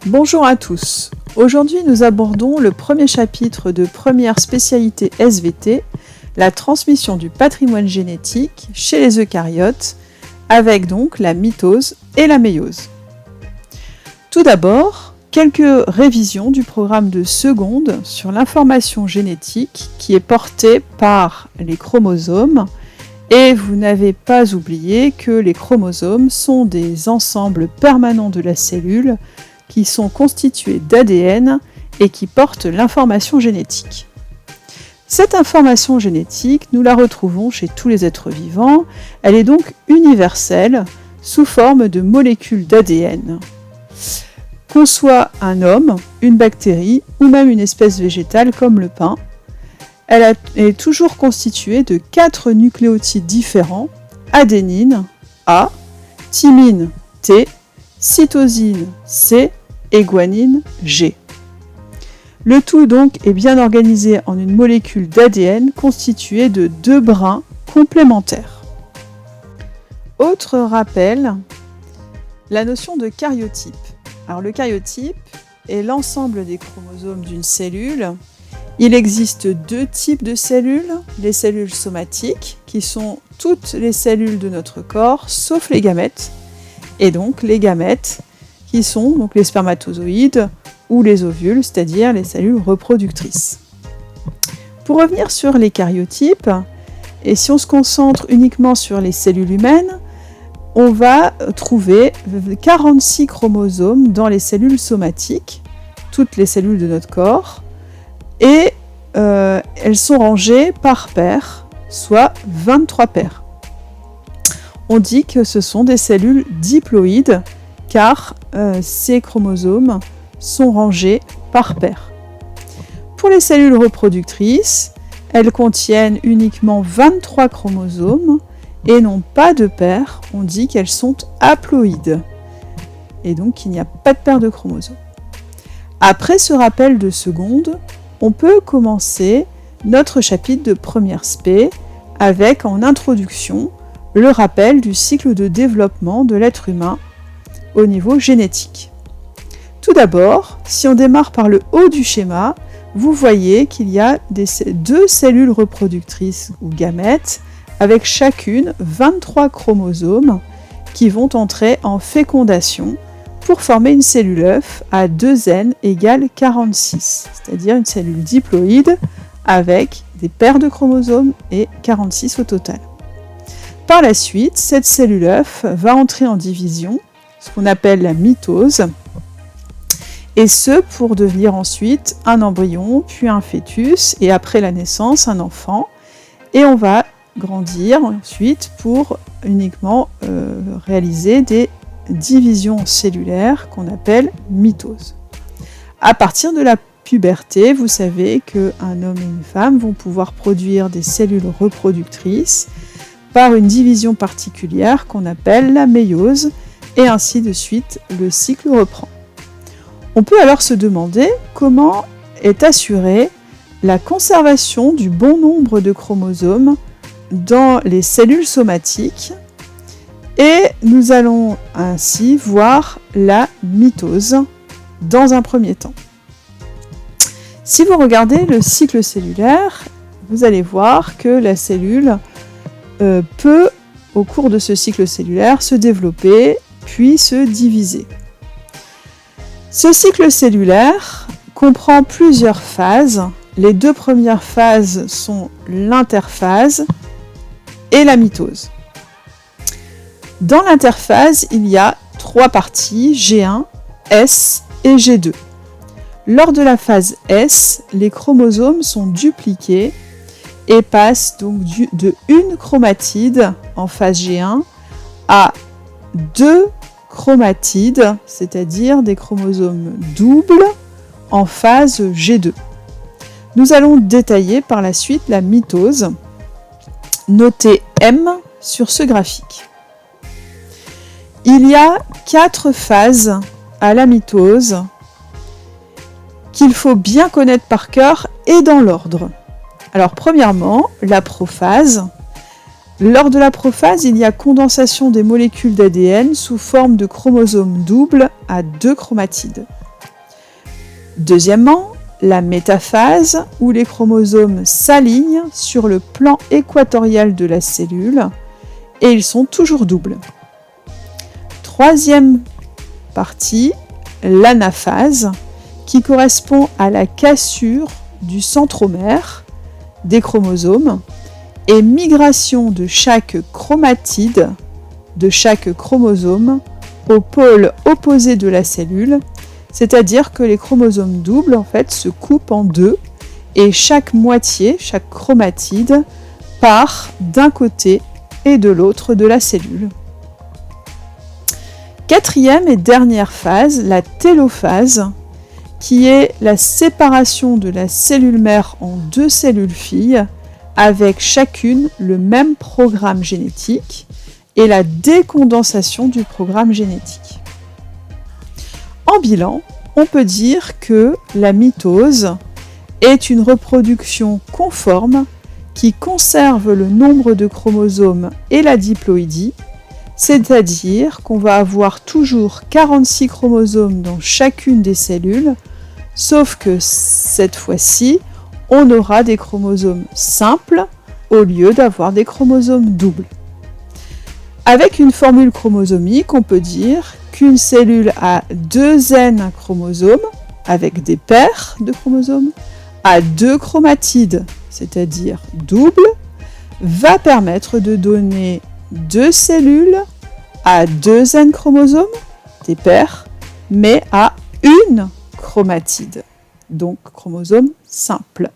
Bonjour à tous. Aujourd'hui, nous abordons le premier chapitre de première spécialité SVT, la transmission du patrimoine génétique chez les eucaryotes, avec donc la mitose et la méiose. Tout d'abord, quelques révisions du programme de seconde sur l'information génétique qui est portée par les chromosomes. Et vous n'avez pas oublié que les chromosomes sont des ensembles permanents de la cellule qui sont constitués d'ADN et qui portent l'information génétique. Cette information génétique, nous la retrouvons chez tous les êtres vivants. Elle est donc universelle sous forme de molécules d'ADN. Qu'on soit un homme, une bactérie ou même une espèce végétale comme le pain, elle est toujours constituée de 4 nucléotides différents, adénine, A, thymine, T, cytosine, C et guanine, G. Le tout donc est bien organisé en une molécule d'ADN constituée de 2 brins complémentaires. Autre rappel, la notion de karyotype. Alors le karyotype est l'ensemble des chromosomes d'une cellule. Il existe 2 types de cellules, les cellules somatiques, qui sont toutes les cellules de notre corps, sauf les gamètes, et donc les gamètes, qui sont donc les spermatozoïdes ou les ovules, c'est-à-dire les cellules reproductrices. Pour revenir sur les karyotypes, et si on se concentre uniquement sur les cellules humaines, on va trouver 46 chromosomes dans les cellules somatiques, toutes les cellules de notre corps, et elles sont rangées par paire, soit 23 paires. On dit que ce sont des cellules diploïdes, car ces chromosomes sont rangés par paire. Pour les cellules reproductrices, elles contiennent uniquement 23 chromosomes et n'ont pas de paire. On dit qu'elles sont haploïdes, et donc il n'y a pas de paire de chromosomes. Après ce rappel de seconde, on peut commencer notre chapitre de première spé avec en introduction le rappel du cycle de développement de l'être humain au niveau génétique. Tout d'abord, si on démarre par le haut du schéma, vous voyez qu'il y a 2 cellules reproductrices ou gamètes avec chacune 23 chromosomes qui vont entrer en fécondation pour former une cellule œuf à 2n égale 46, c'est-à-dire une cellule diploïde avec des paires de chromosomes et 46 au total. Par la suite, cette cellule œuf va entrer en division, ce qu'on appelle la mitose, et ce pour devenir ensuite un embryon, puis un fœtus, et après la naissance, un enfant, et on va grandir ensuite pour uniquement réaliser des divisions cellulaires qu'on appelle mitose. À partir de la puberté, vous savez qu'un homme et une femme vont pouvoir produire des cellules reproductrices par une division particulière qu'on appelle la méiose, et ainsi de suite, le cycle reprend. On peut alors se demander comment est assurée la conservation du bon nombre de chromosomes dans les cellules somatiques, et nous allons ainsi voir la mitose dans un premier temps. Si vous regardez le cycle cellulaire, vous allez voir que la cellule peut, au cours de ce cycle cellulaire, se développer puis se diviser. Ce cycle cellulaire comprend plusieurs phases. Les 2 premières phases sont l'interphase et la mitose. Dans l'interphase, il y a 3 parties, G1, S et G2. Lors de la phase S, les chromosomes sont dupliqués et passent donc de une chromatide en phase G1 à 2 chromatides, c'est-à-dire des chromosomes doubles en phase G2. Nous allons détailler par la suite la mitose, notée M sur ce graphique. Il y a 4 phases à la mitose qu'il faut bien connaître par cœur et dans l'ordre. Alors premièrement, la prophase. Lors de la prophase, il y a condensation des molécules d'ADN sous forme de chromosomes doubles à 2 chromatides. Deuxièmement, la métaphase, où les chromosomes s'alignent sur le plan équatorial de la cellule et ils sont toujours doubles. Troisième partie, l'anaphase, qui correspond à la cassure du centromère des chromosomes et migration de chaque chromatide, de chaque chromosome, au pôle opposé de la cellule, c'est-à-dire que les chromosomes doubles en fait se coupent en deux et chaque moitié, chaque chromatide, part d'un côté et de l'autre de la cellule. Quatrième et dernière phase, la télophase, qui est la séparation de la cellule mère en deux cellules filles, avec chacune le même programme génétique, et la décondensation du programme génétique. En bilan, on peut dire que la mitose est une reproduction conforme qui conserve le nombre de chromosomes et la diploïdie, c'est-à-dire qu'on va avoir toujours 46 chromosomes dans chacune des cellules, sauf que cette fois-ci, on aura des chromosomes simples au lieu d'avoir des chromosomes doubles. Avec une formule chromosomique, on peut dire qu'une cellule a 2 N chromosomes, avec des paires de chromosomes, a 2 chromatides, c'est-à-dire doubles, va permettre de donner 2 cellules à 2 N chromosomes, des paires, mais à une chromatide, donc chromosome simple.